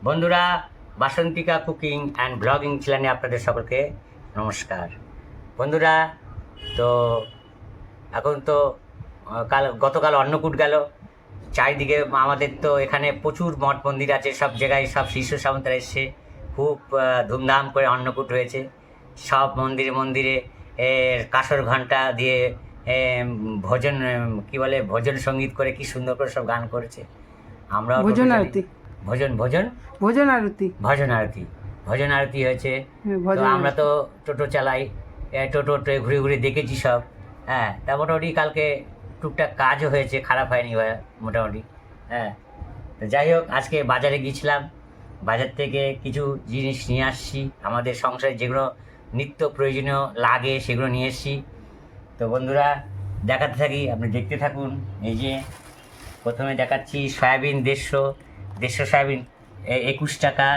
বন্ধুরা, Basantika cooking and blogging চ্যানেলে আপনাদের সকলকে নমস্কার। বন্ধুরা, তো এখন তো গতকাল অন্নকূট গেল। চারিদিকে আমাদের তো এখানে প্রচুর মঠ মন্দির আছে, সব জায়গায় সব শিশু সামন্তরা এসছে, খুব ধুমধাম করে অন্নকূট হয়েছে। সব মন্দিরে মন্দিরে কাসর ঘণ্টা দিয়ে ভজন কি বলে ভজন সঙ্গীত করে কি সুন্দর করে সব গান করেছে। আমরা ভজন আরতি ভজন ভজন ভজন আরতি ভজন আরতি ভজন আরতি হয়েছে। তো আমরা তো টোটো চালাই, টোটো ঘুরে ঘুরে দেখেছি সব। হ্যাঁ, তা মোটামুটি কালকে টুকটাক কাজও হয়েছে, খারাপ হয়নি মোটামুটি। হ্যাঁ, তো যাই হোক, আজকে বাজারে গিয়েছিলাম, বাজার থেকে কিছু জিনিস নিয়ে আসছি, আমাদের সংসারে যেগুলো নিত্য প্রয়োজনীয় লাগে সেগুলো নিয়ে এসছি। তো বন্ধুরা, দেখাতে থাকি, আপনি দেখতে থাকুন। এই যে প্রথমে দেখাচ্ছি সয়াবিন 150 সয়াবিন 21 টাকা,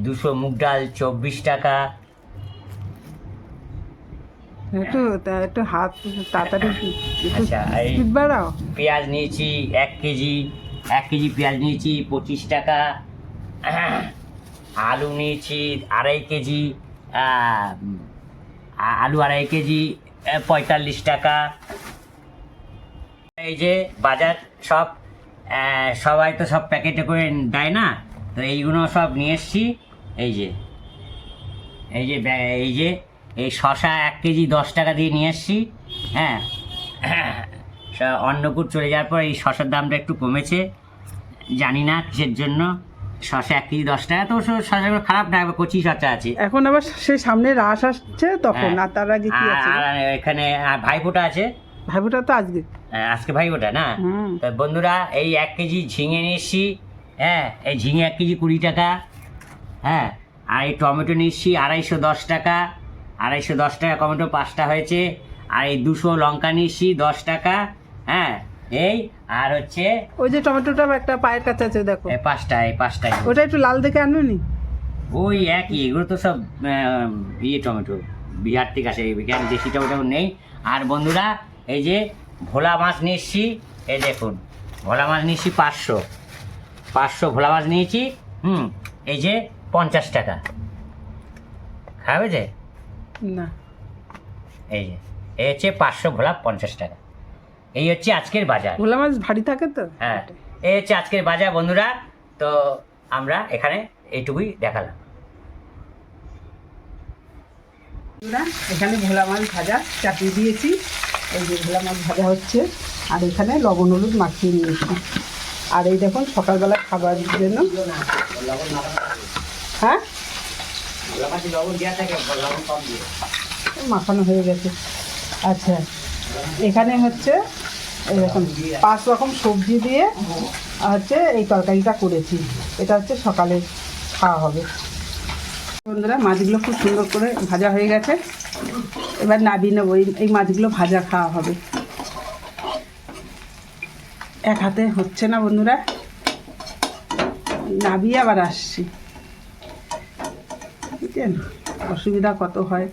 200 মুগ ডাল 24 টাকা। একটু হাত তাড়াতাড়ি আচ্ছা, এই বাড়াও। পেঁয়াজ নিয়েছি 1 কেজি, 1 কেজি পেঁয়াজ নিয়েছি 25 টাকা। আলু নিয়েছি 2.5 কেজি, আলু 2.5 কেজি 45 টাকা। এই যে বাজার সব সবাই তো সব প্যাকেটে করে দেয় না, তো এইগুলো সব নিয়ে এসছি। এই যে এই যে এই যে এই শশা 1 কেজি 10 টাকা দিয়ে নিয়ে এসছি। হ্যাঁ, অন্নকূট চলে যাওয়ার পর এই শশার দামটা একটু কমেছে, জানি না কিসের জন্য। শশা 1 কেজি 10 টাকা, তো শশাগুলো খারাপ না, কচি শশা আছে। এখন আবার সেই সামনে রাস আসছে তখন, আর তার আগে কি আছে? আর এখানে ভাইফোঁটা আছে। ভাইফোঁটা তো আজকে। আজকে ভাইফোঁটা না? তো বন্ধুরা, এই 1 কেজি ঝিঙে নিয়ে এসছি। হ্যাঁ, এই ঝিঙে 1 কেজি 20 টাকা। হ্যাঁ, আর এই টমেটো নিয়ে এসছি 210 টাকা। 210 টাকা টমেটো 5টা হয়েছে। আর এই 200 লঙ্কা নিয়ে এসছি 10 টাকা। হ্যাঁ, এই আর হচ্ছে ওই যে টমেটোটা একটা পায়ের কাছে আছে, দেখো। এই 5টায় ওটা একটু লাল দেখে আনো নি। ওই একই, এগুলো তো সব টমেটো বিহার থেকে আসে, এখানে দেশি টমেটো নেই। আর বন্ধুরা, এই যে ভোলা মাছ নিয়ে এসছি, এই দেখুন ভোলা মাছ নিয়ে এসছি 500 ভোলা মাছ নিয়েছি। এই যে 50 টাকা। খাবে যে না, এই যে এই হচ্ছে 500 ভোলা 50 টাকা। এই হচ্ছে আজকের বাজার। ভোলা মাছ ভারী থাকে তো। হ্যাঁ, এই হচ্ছে আজকের বাজার বন্ধুরা। তো আমরা এখানে এইটুকুই দেখালাম। এখানে ভোলা মাছ ভাজা চাপিয়ে দিয়েছি, এই যে ভোলা মাছ ভাজা হচ্ছে, আর এখানে লবণ হলুদ মাখিয়ে নিয়েছি। আর এই দেখুন সকালবেলা খাবার জন্য, হ্যাঁ মাখানো হয়ে গেছে। আচ্ছা, এখানে হচ্ছে এরকম 5 রকম সবজি দিয়ে হচ্ছে এই তরকারিটা করেছি। এটা হচ্ছে সকালে খাওয়া হবে। বন্ধুরা, মাছগুলো খুব সুন্দর করে ভাজা হয়ে গেছে, এবার নাবিয়ে নেবো। এই মাছগুলো ভাজা খাওয়া হবে। এক হাতে হচ্ছে না বন্ধুরা, নাবিয়ে আবার আসছি, বুঝলেন অসুবিধা কত হয়।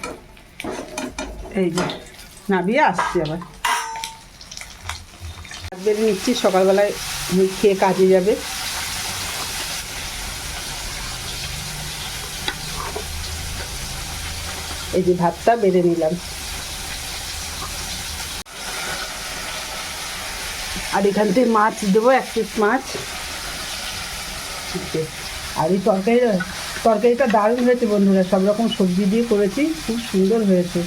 এই যে নাবিয়ে আসছি, আবার বেড়ে নিচ্ছি, সকালবেলায় খেয়ে কাজে যাবে। এই যে ভাতটা বেড়ে নিলাম, আর এখান থেকে মাছ দেবো, 1 পিস মাছ। আর এই তরকারিটা দারুণ হয়েছে বন্ধুরা, সব রকম সবজি দিয়ে করেছি, খুব সুন্দর হয়েছে।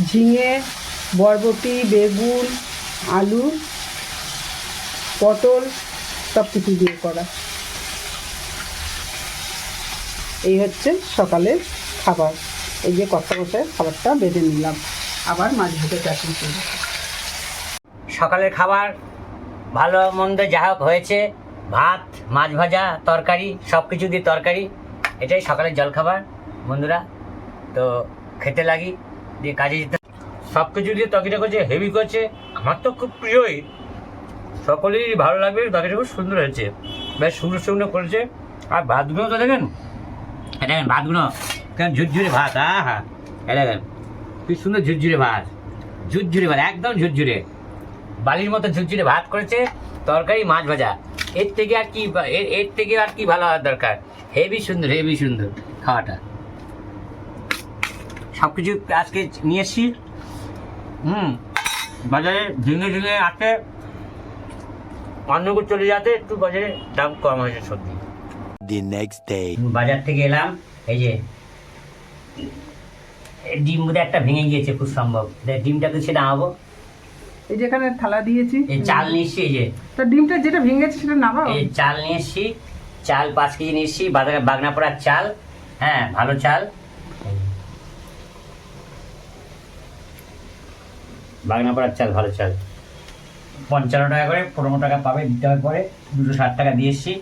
ঝিঙে, বরবটি, বেগুন, আলু, পটল সব কিছু দিয়ে করা। এই হচ্ছে সকালের খাবার। এই যে কষ্ট কষে খাবারটা বেঁধে নিলাম, আবার মাছ ভাজা চাটনি করব। সকালের খাবার ভালো মন্দ যা হোক হয়েছে, ভাত, মাছ ভাজা, তরকারি, সব কিছু দিয়ে তরকারি। এটাই সকালের জলখাবার বন্ধুরা। তো খেতে লাগি, দিয়ে কাজে যেতে। সব কিছু দিয়ে তরকারিটা করছে, হেভি করছে, আমার তো খুব প্রিয়ই, সকলেরই ভালো লাগবে। তরকারিটা খুব সুন্দর হয়েছে, বেশ সুন্দর সুন্দর করেছে। আর ভাতগুলো তো দেখেন, ভাতগুলো কেন ঝুরঝুরে ভাত। হ্যাঁ, এটা দেখেন কি সুন্দর ঝুরঝুরে ভাত। ঝুরঝুরে ভাত, একদম ঝুরঝুরে বালির মতো ঝুরঝুরে ভাত করেছে, তরকারি মাছ ভাজা। এর থেকে আর কি এর থেকে আর কি ভালো হওয়ার দরকার। হেভি সুন্দর খাওয়াটা। সব কিছু আজকে নিয়ে এসছি। বাজারে ঝিঙে আছে, অন্যগুলো চলে যাতে একটু বাজারে দাম কম হয়েছে সবজি। The next day. বাজার থেকে এলাম, এই যে ডিম বোধহয় একটা ভেঙে গিয়েছে খুব সম্ভব, ডিমটাকে সেটা নামাবো। এই যে এখানে থালা দিয়েছি, এই চাল নিয়ে এসছি, এই যে তা ডিমটা যেটা ভেঙেছে সেটা নামাও। এই চাল নিয়ে এসছি, চাল 5 কেজি নিয়ে এসছি, বাগনাপড়ার চাল, হ্যাঁ ভালো চাল, বাগনাপড়ার চাল ভালো চাল। 55 টাকা করে, 15 টাকা পাবে, দিতে হবে পরে। 260 টাকা দিয়ে এসছি।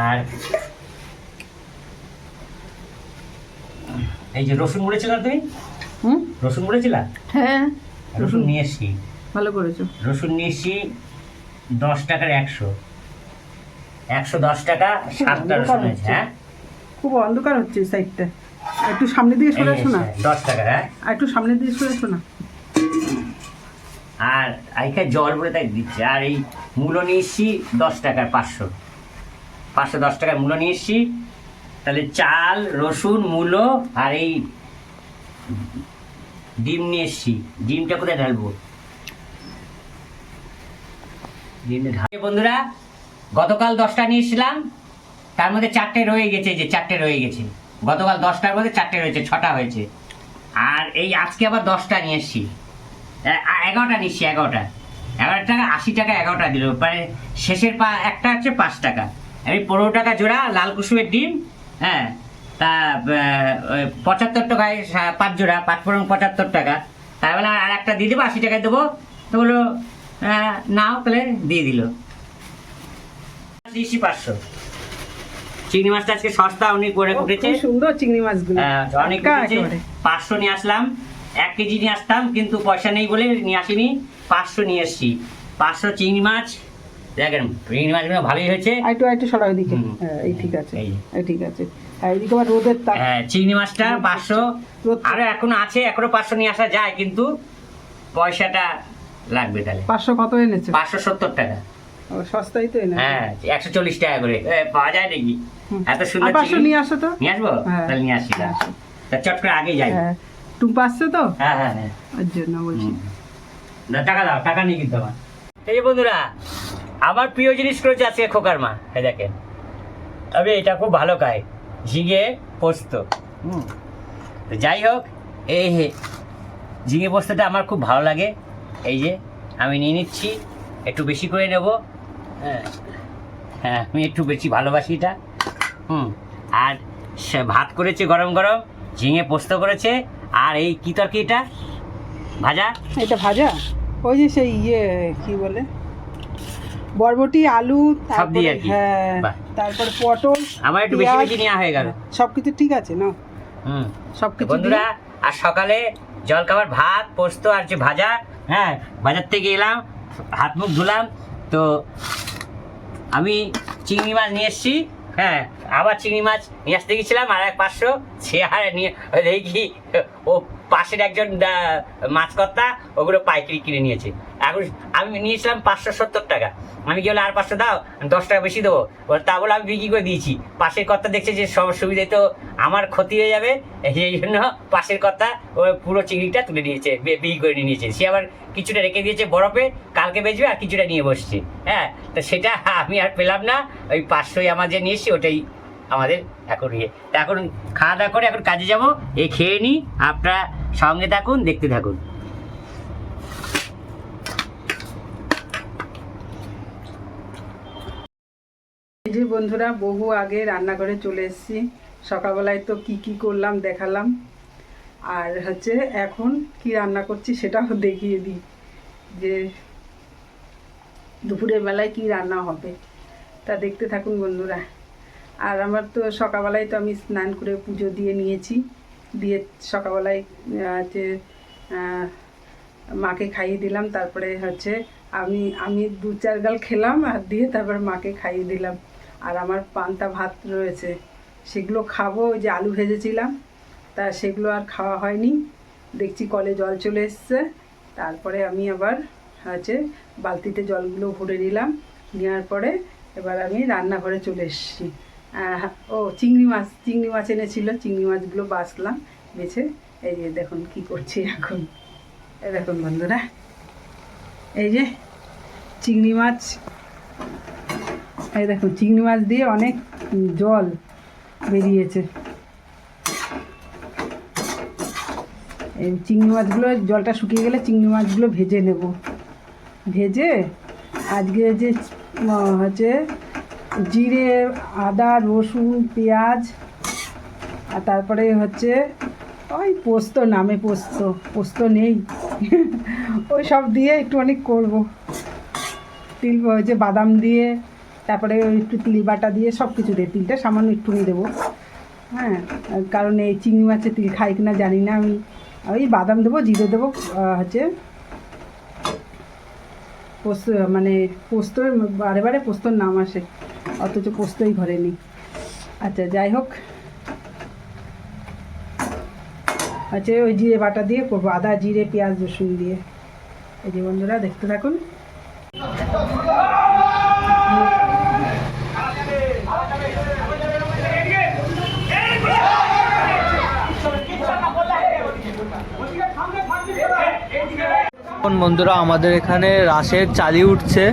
আর এই যে রসুন মুড়েছিল তুমি, রসুন মুড়েছিল? হ্যাঁ, রসুন নিয়ে এসছি, ভালো করেছো। রসুন নিয়ে এসছি 10 টাকার 110 টাকা 7টা রসুন আছে। হ্যাঁ, খুব অন্ধকার হচ্ছে এই সাইডটা, একটু সামনে দিয়ে সরে আসো না। 10 টাকা। হ্যাঁ, আর একটু সামনে দিয়ে সরে আসো না। আর আইখানে জল বলে তাই দিচ্ছে। আর এই মূলো নিয়ে এসছি 10 টাকার 510 টাকার মূলো নিয়ে এসছি। তাহলে চাল, রসুন, মূলো আর এই ডিম নিয়ে এসছি। ডিমটা কোথায় ঢালবো? বন্ধুরা, গতকাল 10টা নিয়ে এসেছিলাম, তার মধ্যে 4টে রয়ে গেছে, যে 4টে রয়ে গেছে। গতকাল 10টার মধ্যে 4টে রয়েছে, 6টা হয়েছে। আর এই আজকে আবার 10টা নিয়ে এসছি, 11টা নিচ্ছি। 11 টাকা 80 টাকা 11টা দিল, মানে শেষের একটা হচ্ছে 5 টাকা। আমি 15 টাকা জোড়া লাল কুসুমের ডিম, হ্যাঁ, তা 75 টাকায় 5 জোড়া, 75 টাকা। তাই বলে আর একটা দিয়ে দেবো, 80 টাকায় দেবো। তো বললো নাও, তাহলে দিয়ে দিল। 500 চিংড়ি মাছটা আজকে সস্তা, উনি করে উঠেছে, সুন্দর চিংড়ি মাছগুলো, অনেক 500 নিয়ে আসলাম। 1 কেজি নিয়ে আসতাম, কিন্তু পয়সা নেই বলে নিয়ে আসিনি। 500 নিয়ে এসছি। 500 চিংড়ি মাছ, দেখেন চিংড়ি মাছগুলো ভালোই হয়েছে। একটু সরাও এদিকে। হ্যাঁ, এই ঠিক আছে, এই ঠিক আছে। আর এদিকে আবার রোদের তাপ। চিংড়ি মাছটা 500, আরো এখনো আছে, এখনো 500 নিয়ে আসা যায়, কিন্তু পয়সাটা লাগবে। তাহলে 500 কত এনেছো? 570 টাকা। সস্তাই তো এনে। হ্যাঁ, 140 টাকা করে পাওয়া যায় নাকি? এত সুন্দর 500 নিয়ে আসো তো। নিয়ে আসবো, তাহলে নিয়ে আসি। তা চট করে আগে যাই। টুম্পা আসছে তো, হ্যাঁ, ওর জন্য বলছি। টাকা দাও, টাকা নিয়ে কিন্তু আমার। এই যে বন্ধুরা, আমার প্রিয় জিনিস করেছে আজকে খোকার মা, এই দেখেন। তবে এটা খুব ভালো খায়, ঝিঙে পোস্ত। তো যাই হোক, এই ঝিঙে পোস্তটা আমার খুব ভালো লাগে। এই যে আমি নিয়ে নিচ্ছি, একটু বেশি করে নেব। হ্যাঁ, আমি একটু বেশি ভালোবাসি এটা। আর ভাত করেছে গরম গরম, ঝিঙে পোস্ত করেছে। আর এই কি তরকারি এটা? ভাজা। এটা ভাজা, ওই যে সেই কি বলে, বরবটি, আলু, সব দিয়ে আর কি। হ্যাঁ, তারপর পটল। আমার একটু বেশি বেশি নেওয়া হয়ে গেল। সবকিছু ঠিক আছে না? সবকিছু বন্ধুরা, আর সকালে জল খাবার ভাত, পোস্ত আর যে ভাজা। হ্যাঁ, বাজার থেকে এলাম, হাত মুখ ধুলাম। তো আমি চিংড়ি মাছ নিয়ে এসেছি। হ্যাঁ, আবার চিংড়ি মাছ নিয়ে আসতে গেছিলাম, আর 500 সে আর নিয়ে দেখি ও পাশের একজন মাছকর্তা ওগুলো পাইকারি কিনে নিয়েছে। এখন আমি নিয়েছিলাম 570 টাকা। আমি কি বলে আর 500 দাও, 10 টাকা বেশি দেবো। তা বলে আমি বিক্রি করে দিয়েছি। পাশের কর্তা দেখছে যে সব সুবিধায় তো আমার ক্ষতি হয়ে যাবে, এই জন্য পাশের কর্তা ওই পুরো চিংড়িটা তুলে নিয়েছে, বিক্রি করে নিয়েছে। সে আবার কিছুটা রেখে দিয়েছে বরফে, কালকে বেচবে, আর কিছুটা নিয়ে বসছে। হ্যাঁ, তো সেটা আমি আর পেলাম না। ওই 500 আমার যে নিয়ে এসছি ওটাই আমাদের এখন এখন খাওয়া দাওয়া করে এখন কাজে যাবো। এই খেয়ে নিই, আপনারা সঙ্গে থাকুন, দেখতে থাকুন। এই যে বন্ধুরা, বহু আগে রান্নাঘরে চলে এসেছি। সকালবেলায় তো কি করলাম দেখালাম, আর হচ্ছে এখন কি রান্না করছি সেটাও দেখিয়ে দিই, যে দুপুরের বেলায় কি রান্না হবে, তা দেখতে থাকুন বন্ধুরা। আর আমার তো সকালবেলায় তো আমি স্নান করে পুজো দিয়ে নিয়েছি, দিয়ে সকালবেলায় হচ্ছে মাকে খাইয়ে দিলাম। তারপরে হচ্ছে আমি 2-4 গাল খেলাম, আর দিয়ে তারপর মাকে খাইয়ে দিলাম। আর আমার পান্তা ভাত রয়েছে, সেগুলো খাবো। ওই যে আলু ভেজেছিলাম, তা সেগুলো আর খাওয়া হয়নি। দেখছি কলে জল চলে এসছে, তারপরে আমি আবার হচ্ছে বালতিতে জলগুলো ভরে নিলাম, নেওয়ার পরে এবার আমি রান্নাঘরে চলে এসেছি। ও চিংড়ি মাছ এনেছিল, চিংড়ি মাছগুলো বাছলাম, বেছে এই যে দেখুন কি করছি এখন। এই দেখুন বন্ধুরা, এই যে চিংড়ি মাছ, এই দেখুন চিংড়ি মাছ দিয়ে অনেক জল বেরিয়েছে। এই চিংড়ি মাছগুলো জলটা শুকিয়ে গেলে চিংড়ি মাছগুলো ভেজে নেব। ভেজে আজকে যে হচ্ছে জিরে, আদা, রসুন, পেঁয়াজ, আর তারপরে হচ্ছে ওই পোস্ত, নামে পোস্ত নেই ওই সব দিয়ে একটুখানি করবো। তিল হচ্ছে বাদাম দিয়ে, তারপরে একটু তিল বাটা দিয়ে, সব কিছু দিয়ে, তিলটা সামান্য একটুখানি দেবো। হ্যাঁ, কারণ এই চিংড়ি মাছের তিল খাই কিনা জানি না আমি। ওই বাদাম দেবো, জিরে দেবো, হচ্ছে পোস্ত, মানে পোস্ত বারে বারে পোস্তর নাম আসে, অথচ পোস্তই ঘরে নেই। আচ্ছা যাই হোক, আচ্ছা ওই জিরে বাটা দিয়ে করবো, আদা, জিরে, পেঁয়াজ, রসুন দিয়ে। এই যে বন্ধুরা দেখতে থাকুন। এখন বন্ধুরা আমাদের এখানে রাসের চালি উঠছে,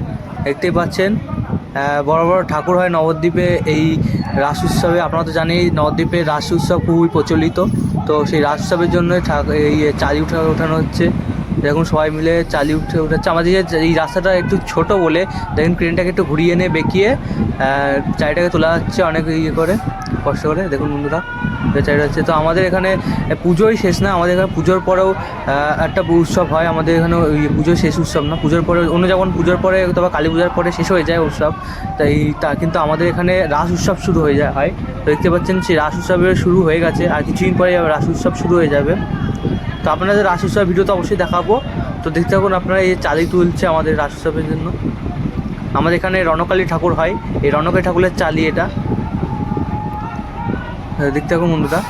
দেখতেই পাচ্ছেন। বড় বড় ঠাকুর হয় নবদ্বীপে এই রাস উৎসবে। আপনারা তো জানেন নবদ্বীপে রাস উৎসব খুবই প্রচলিত, তো সেই রাস উৎসবের জন্য এই চালি ওঠানো হচ্ছে। দেখুন সবাই মিলে চালি উঠাচ্ছে। আমাদের এই রাস্তাটা একটু ছোট বলে দেখুন ক্রেনটাকে একটু ঘুরিয়ে এনে বেঁকিয়ে চালিটাকে তোলা যাচ্ছে অনেক ইয়ে করে, কষ্ট করে। দেখুন বন্ধুরা চালিটা হচ্ছে। তো আমাদের এখানে পুজোই শেষ না, আমাদের এখানে পুজোর পরেও একটা উৎসব হয়। আমাদের এখানে ওই পুজোর শেষ উৎসব না, পুজোর পরে অন্য যেমন পুজোর পরে অথবা কালী পূজার পরে শেষ হয়ে যায় উৎসব, কিন্তু আমাদের এখানে রাস উৎসব শুরু হয়ে হয়। তো দেখতে পাচ্ছেন সেই রাস উৎসবের শুরু হয়ে গেছে, আর কিছুদিন পরে রাস উৎসব শুরু হয়ে যাবে। তো আপনাদের রাস উৎসবের ভিডিও তো অবশ্যই দেখাবো। তো দেখতে থাকুন আপনারা, এই চালি তুলছে আমাদের রাস উৎসবের জন্য। আমাদের এখানে রণকালী ঠাকুর হয়, এই রণকালী ঠাকুরের চালি এটা, দেখতে থাকুন বন্ধুরা।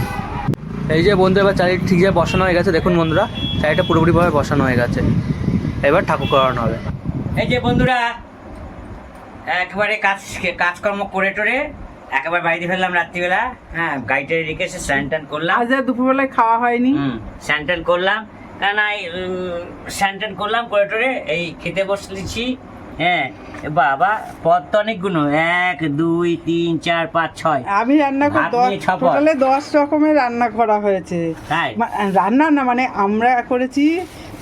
এই যে বন্ধুরা এবার চালি ঠিক জায়গায় বসানো হয়ে গেছে। দেখুন বন্ধুরা চালিটা পুরোপুরিভাবে বসানো হয়ে গেছে, এবার ঠাকুর করানো হবে। এই যে বন্ধুরা একেবারে কাজকর্ম করে টোরে একেবারে বাড়িতে ফেললাম রাত্রিবেলা। হ্যাঁ, গাড়িটা রেখে এসে স্নান টান করলাম। আজ আর দুপুরবেলায় খাওয়া হয়নি। স্নান টান করলাম, কেন স্নান টান করলাম করে টোরে এই খেতে বসলেছি। হ্যাঁ বাবা, পদ তো অনেকগুলো, 1 2 3 4 5 6। আমি রান্না টোটালে 10 রকমের রান্না করা হয়েছে। রান্না না মানে আমরা করেছি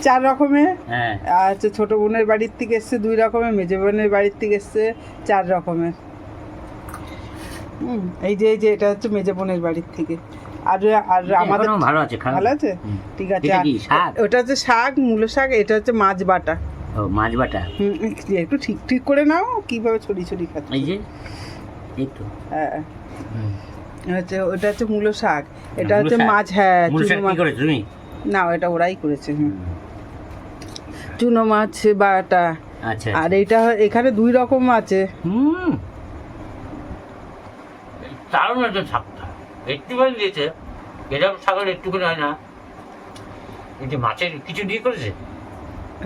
4 রকমের। আচ্ছা, ছোট বোনের বাড়ির থেকে এসছে 2 রকমের, মেজো বোনের বাড়ির থেকে এসছে 4 রকমের। এই যে এটা হচ্ছে মেজো বোনের বাড়ির থেকে। আর আমাদের ভালো আছে, ভালো আছে, ঠিক আছে। ওটা হচ্ছে শাক, মূলো শাক, এটা হচ্ছে মাছ বাটা। ও মাছ বাটা, একটু ঠিক করে নাও, কিভাবে ছড়ি খাচ্ছে। এই যে একটু, হ্যাঁ হচ্ছে ওটা হচ্ছে মূলো শাক, এটা হচ্ছে মাছ। হ্যাঁ, চুনো মাছ তুমি না, এটা ওরাই করেছে। চুনো মাছ বাটা। আচ্ছা, আর এটা এখানে 2 রকম আছে। দারুণ একটা শাকটা, একটুখানি দিয়েছে, এটা শাকের একটুখানি হয় না। এই যে মাছের কিছু দিয়ে করেছে।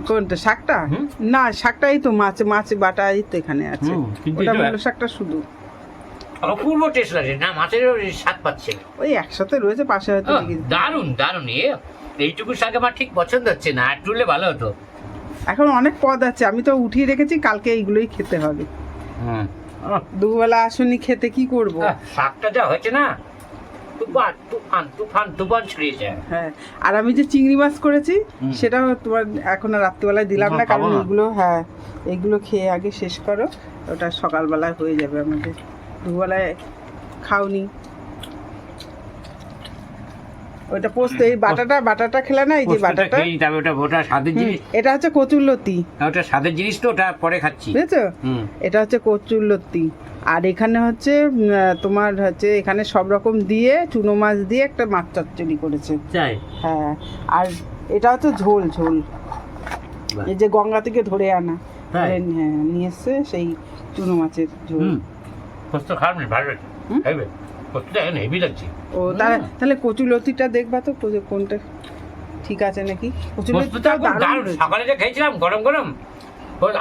কোনটা শাকটা? না, শাকটাই তো মাছ বাটাই তো এখানে আছে। ওটা মূলো শাকটা শুধু অপূর্ব টেস্ট লাগে না, মাছের স্বাদ পাচ্ছে ওই একসাথে রয়েছে পাশে হয়তো। দারুণ দারুণ। এইটুকু শাক আমার ঠিক পছন্দ হচ্ছে না, একটু হলে ভালো হতো। এখন অনেক পদ আছে, আমি তো উঠিয়ে রেখেছি, কালকে এইগুলোই খেতে হবে। দুবেলা আসুনি খেতে, কি করব? শাকটা যা হয়েছে না, তুফান ছড়িয়ে যায়। হ্যাঁ, আর আমি যে চিংড়ি মাছ করেছি সেটা তোমার এখন আর রাত্রিবেলায় দিলাম না, কারণ এগুলো, হ্যাঁ এগুলো খেয়ে আগে শেষ করো, ওটা সকালবেলায় হয়ে যাবে আমাদের। দুবেলায় খাওনি ওটা পোস্ত। এই বাটাটা খেলে না, এই যে বাটাটা, ওটা স্বাদের জিনিস। এটা হচ্ছে কচুরলতি, ওটা স্বাদের জিনিস তো, ওটা পরে খাচ্ছি, বুঝেছো? এটা হচ্ছে কচুরলতি। আর এখানে হচ্ছে তোমার হচ্ছে এখানে সব রকম দিয়ে চুনো মাছ দিয়ে একটা মাছ চচ্চড়ি করেছে। হ্যাঁ, আর এটা হচ্ছে ঝোল। এই যে গঙ্গা থেকে ধরে আনা, হ্যাঁ নিয়ে এসছে সেই চুনো মাছের ঝোল। পোস্ত খারাপ নেই, ভালো পোস্তটা হেভি লাগছে। ও তাহলে কচুরলতিটা দেখবা তো কোনটা। ঠিক আছে নাকি? পোস্তটা খুব দারুণ। সকালে যে খেয়েছিলাম গরম গরম,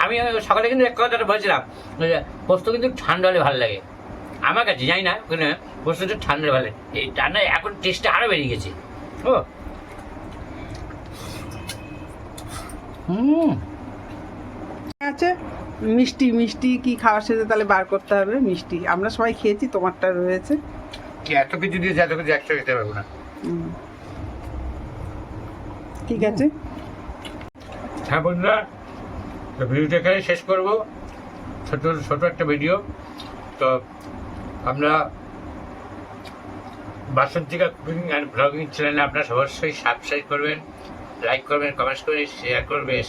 আমি সকালে কিন্তু এক কথাটা বলছিলাম যে পোস্ত কিন্তু ঠান্ডা হলে ভালো লাগে আমার কাছে, জানি না কিন্তু পোস্তটা ঠান্ডা ভালো লাগে। এই ঠান্ডা এখন টেস্টটা আরও বেরিয়ে গেছে। ও আছে মিষ্টি, মিষ্টি কি খাওয়ার সাথে তাহলে বার করতে হবে মিষ্টি। আমরা সবাই খেয়েছি, তোমারটা রয়েছে। এত কিছু দিয়েছে, এত কিছু একসাথে খেতে পারবো না। ঠিক আছে, হ্যাঁ বন্ধুরা, তো ভিডিওটা এখানে শেষ করবো। ছোট একটা ভিডিও। তো আমরা বাসন্তিকা কুকিং অ্যান্ড ব্লগিং চ্যানেলে আপনারা অবশ্যই সাবস্ক্রাইব করবেন, লাইক করবেন, কমেন্টস করবেন,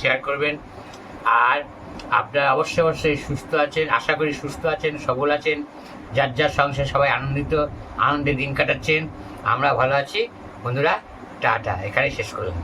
শেয়ার করবেন। আর আপনারা অবশ্যই সুস্থ আছেন, আশা করি সুস্থ আছেন, সবল আছেন, যার সংসারে সবাই আনন্দে দিন কাটাচ্ছেন। আমরা ভালো আছি বন্ধুরা। টাটা, এখানে শেষ করলাম।